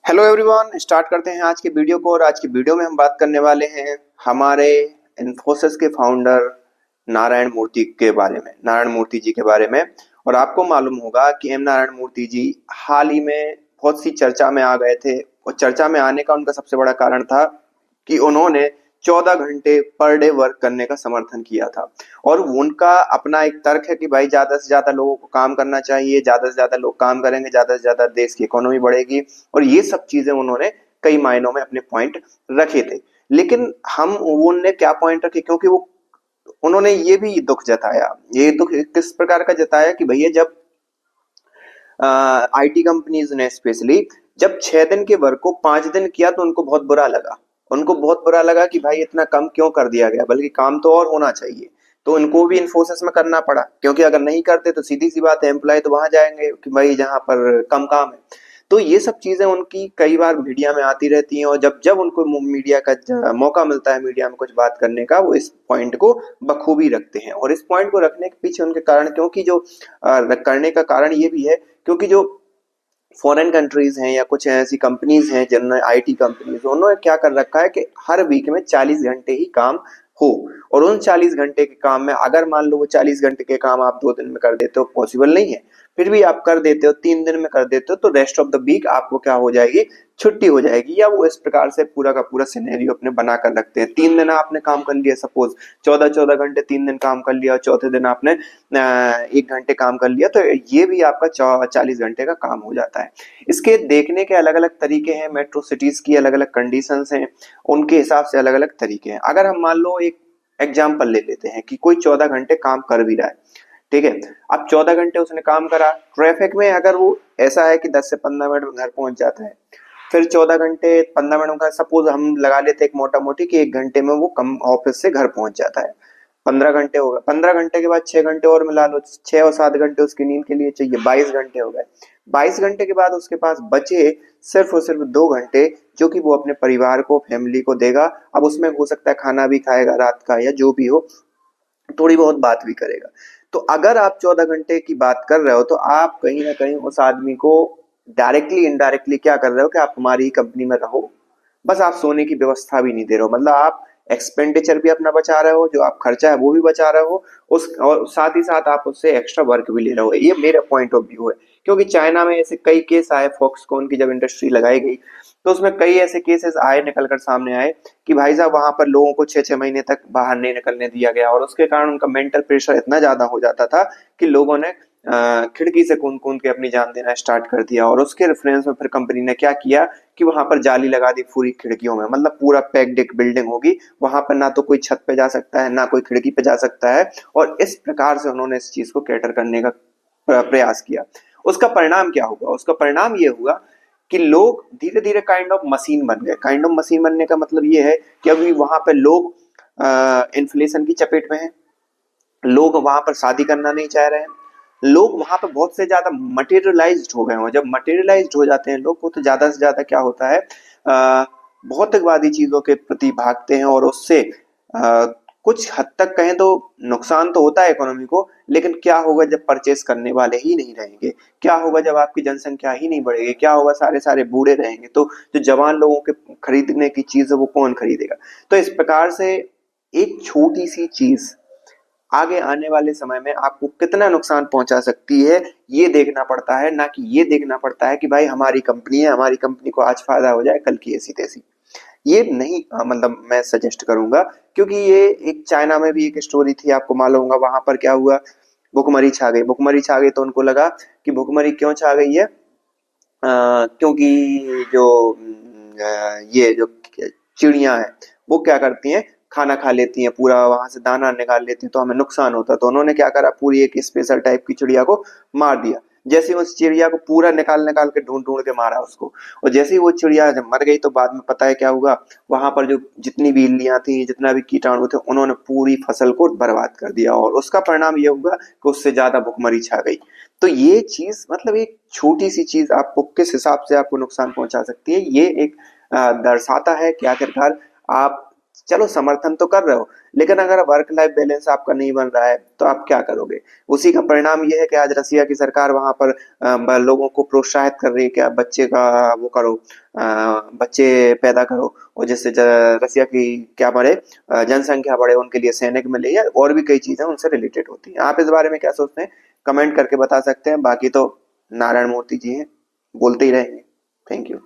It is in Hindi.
हेलो एवरीवन, स्टार्ट करते हैं आज के वीडियो को। और आज की वीडियो में हम बात करने वाले हैं हमारे इन्फोसिस के फाउंडर नारायण मूर्ति जी के बारे में। और आपको मालूम होगा कि एम नारायण मूर्ति जी हाल ही में बहुत सी चर्चा में आ गए थे। और चर्चा में आने का उनका सबसे बड़ा कारण था कि उन्होंने 14 घंटे पर डे वर्क करने का समर्थन किया था। और उनका अपना एक तर्क है कि भाई ज्यादा से ज्यादा लोगों को काम करना चाहिए, ज्यादा से ज्यादा लोग काम करेंगे, ज्यादा से ज्यादा देश की इकोनॉमी बढ़ेगी। और ये सब चीजें उन्होंने कई मायनों में अपने पॉइंट रखे थे। लेकिन हम उनने क्या पॉइंट रखे, क्योंकि वो उन्होंने ये भी दुख जताया। ये दुख किस प्रकार का जताया कि भैया जब आईटी कंपनीज ने स्पेशली जब 6 दिन के वर्क को 5 दिन किया तो उनको बहुत बुरा लगा। उनको बहुत बुरा लगा कि भाई इतना कम क्यों कर दिया गया, बल्कि काम तो और होना चाहिए। तो इनको भी इन्फोसिस में करना पड़ा, क्योंकि अगर नहीं करते तो सीधी सी बात है एम्प्लॉय तो वहां जाएंगे कि भाई जहां पर कम काम है। तो ये सब चीजें उनकी कई बार मीडिया में आती रहती हैं। और जब जब उनको मीडिया का मौका मिलता है मीडिया में कुछ बात करने का, वो इस पॉइंट को बखूबी रखते हैं। और इस पॉइंट को रखने के पीछे उनके कारण, क्योंकि जो करने का कारण ये भी है क्योंकि जो फॉरेन कंट्रीज हैं या कुछ ऐसी कंपनीज हैं जिन्होंने आईटी कंपनीज, उन्होंने क्या कर रखा है कि हर वीक में 40 घंटे ही काम हो। और उन 40 घंटे के काम में अगर मान लो वो 40 घंटे के काम आप 2 दिन में कर देते हो, पॉसिबल नहीं है, फिर भी आप कर देते हो 3 दिन में कर देते हो, तो रेस्ट ऑफ द वीक आपको क्या हो जाएगी, छुट्टी हो जाएगी। या वो इस प्रकार से पूरा का पूरा सिनेरियो अपने बना कर रखते हैं। 3 दिन आपने काम कर लिया, सपोज 14-14 घंटे 3 दिन काम कर लिया, और चौथे दिन आपने 1 घंटे काम कर लिया, तो ये भी आपका 40 घंटे का काम हो जाता है। इसके देखने के अलग अलग तरीके हैं, मेट्रो सिटीज की अलग अलग कंडीशंस हैं, उनके हिसाब से अलग अलग तरीके हैं। अगर हम मान लो एक एग्जाम्पल ले लेते हैं कि कोई 14 घंटे काम कर भी रहा है, ठीक है। अब 14 घंटे उसने काम करा, ट्रैफिक में अगर वो ऐसा है कि 10 से 15 मिनट में घर पहुंच जाता है, फिर 14 घंटे 15 मिनट का सपोज हम लगा लेते हैं एक मोटा मोटी कि 1 घंटे में वो कम ऑफिस से घर पहुंच जाता है। 15 घंटे हो गए, 15 घंटे के बाद 6 घंटे और मिला लो, 6 और 7 घंटे उसकी नींद के लिए चाहिए, 22 घंटे हो गए। 22 घंटे के बाद उसके पास बचे सिर्फ और सिर्फ 2 घंटे, जो कि वो अपने परिवार को, फैमिली को देगा। अब उसमें हो सकता है खाना भी खाएगा रात का, या जो भी हो, थोड़ी बहुत बात भी करेगा। तो अगर आप 14 घंटे की बात कर रहे हो, तो आप कहीं ना कहीं उस आदमी को डायरेक्टली इनडायरेक्टली क्या कर रहे हो कि आप हमारी ही कंपनी में रहो, बस आप सोने की व्यवस्था भी नहीं दे रहे हो। मतलब आप एक्सपेंडिचर भी अपना बचा रहे हो, जो आप खर्चा है वो भी बचा रहे हो, उस और साथ ही साथ आप उससे एक्स्ट्रा वर्क भी ले रहे हो। ये मेरा पॉइंट ऑफ व्यू है। क्योंकि चाइना में ऐसे कई केस आए, फॉक्सकॉन की जब इंडस्ट्री लगाई गई तो उसमें कई ऐसे केसेस आए, निकल कर सामने आए कि भाई साहब वहां पर लोगों को 6-6 महीने तक बाहर नहीं निकलने दिया गया। और उसके कारण उनका मेंटल प्रेशर इतना ज्यादा हो जाता था कि लोगों ने खिड़की से कूद कूद के अपनी जान देना स्टार्ट कर दिया। और उसके रेफरेंस में फिर कंपनी ने क्या किया कि वहां पर जाली लगा दी पूरी खिड़कियों में। मतलब पूरा पैक्ड एक बिल्डिंग होगी, वहां पर ना तो कोई छत पे जा सकता है, ना कोई खिड़की पे जा सकता है। और इस प्रकार से उन्होंने इस चीज को कैटर करने का प्रयास किया। उसका परिणाम क्या हुआ? उसका परिणाम ये हुआ कि लोग धीरे धीरे काइंड ऑफ मशीन बन गए। काइंड ऑफ मशीन बनने का मतलब ये है कि अभी वहां पर लोग इन्फ्लेशन की चपेट में हैं, लोग वहां पर शादी करना नहीं चाह रहे हैं, लोग वहां पर बहुत से ज्यादा मटेरियलाइज्ड हो गए हैं। जब मटेरियलाइज्ड हो जाते हैं लोग, वो तो ज्यादा से ज्यादा क्या होता है, भौतिकवादी चीजों के प्रति भागते हैं। और उससे कुछ हद तक कहें तो नुकसान तो होता है इकोनॉमी को, लेकिन क्या होगा जब परचेस करने वाले ही नहीं रहेंगे? क्या होगा जब आपकी जनसंख्या ही नहीं बढ़ेगी? क्या होगा सारे सारे बूढ़े रहेंगे, तो जो जवान लोगों के खरीदने की चीज है वो कौन खरीदेगा? तो इस प्रकार से एक छोटी सी चीज आगे आने वाले समय में आपको कितना नुकसान पहुंचा सकती है, ये देखना पड़ता है। ना कि ये देखना पड़ता है कि भाई हमारी कंपनी है, हमारी कंपनी को आज फायदा हो जाए, कल की ऐसी तैसी। ये नहीं मतलब मैं सजेस्ट करूंगा। क्योंकि ये एक चाइना में भी एक स्टोरी थी, आपको मालूम होगा। वहां पर क्या हुआ, भुखमरी छा गई। भुखमरी छा गई तो उनको लगा कि भुखमरी क्यों छा गई है, क्योंकि जो ये जो चिड़िया हैं वो क्या करती हैं, खाना खा लेती हैं, पूरा वहां से दाना निकाल लेती हैं, तो हमें नुकसान होता है। तो उन्होंने क्या करा, पूरी एक स्पेशल टाइप की चिड़िया को मार दिया। जैसे ही उस चिड़िया को पूरा निकाल निकाल के ढूंढ ढूंढ के मारा उसको, और जैसे ही वो चिड़िया जब मर गई तो बाद में पता है क्या हुआ, वहां पर जो जितनी भी इल्लियां थी, जितना भी कीटाणु थे, उन्होंने पूरी फसल को बर्बाद कर दिया। और उसका परिणाम ये हुआ कि उससे ज्यादा भुखमरी छा गई। तो ये चीज मतलब एक छोटी सी चीज आपको किस हिसाब से आपको नुकसान पहुंचा सकती है, ये एक दर्शाता है कि आखिरकार आप चलो समर्थन तो कर रहे हो, लेकिन अगर वर्क लाइफ बैलेंस आपका नहीं बन रहा है तो आप क्या करोगे? उसी का परिणाम ये है कि आज रसिया की सरकार वहां पर लोगों को प्रोत्साहित कर रही है कि आप बच्चे का वो करो, बच्चे पैदा करो, और जिससे रसिया की क्या बढ़े, जनसंख्या बढ़े, उनके लिए सैनिक मिले, या और भी कई चीजें उनसे रिलेटेड होती हैं। आप इस बारे में क्या सोचते हैं? कमेंट करके बता सकते हैं। बाकी तो नारायण मूर्ति जी हैं, बोलते ही रहेंगे। Thank you.